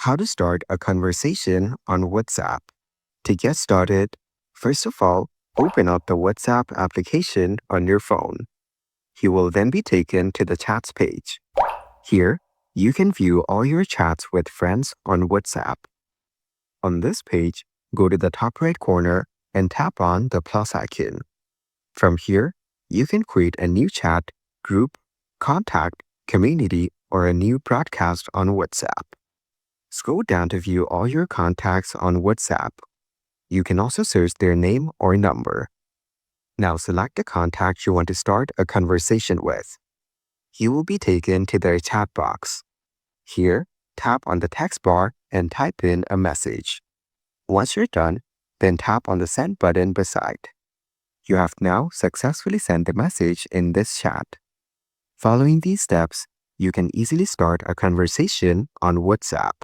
How to start a conversation on WhatsApp. To get started, first of all, open up the WhatsApp application on your phone. You will then be taken to the chats page. Here, you can view all your chats with friends on WhatsApp. On this page, go to the top right corner and tap on the plus icon. From here, you can create a new chat, group, contact, community, or a new broadcast on WhatsApp. Scroll down to view all your contacts on WhatsApp. You can also search their name or number. Now select the contact you want to start a conversation with. You will be taken to their chat box. Here, tap on the text bar and type in a message. Once you're done, then tap on the send button beside. You have now successfully sent the message in this chat. Following these steps, you can easily start a conversation on WhatsApp.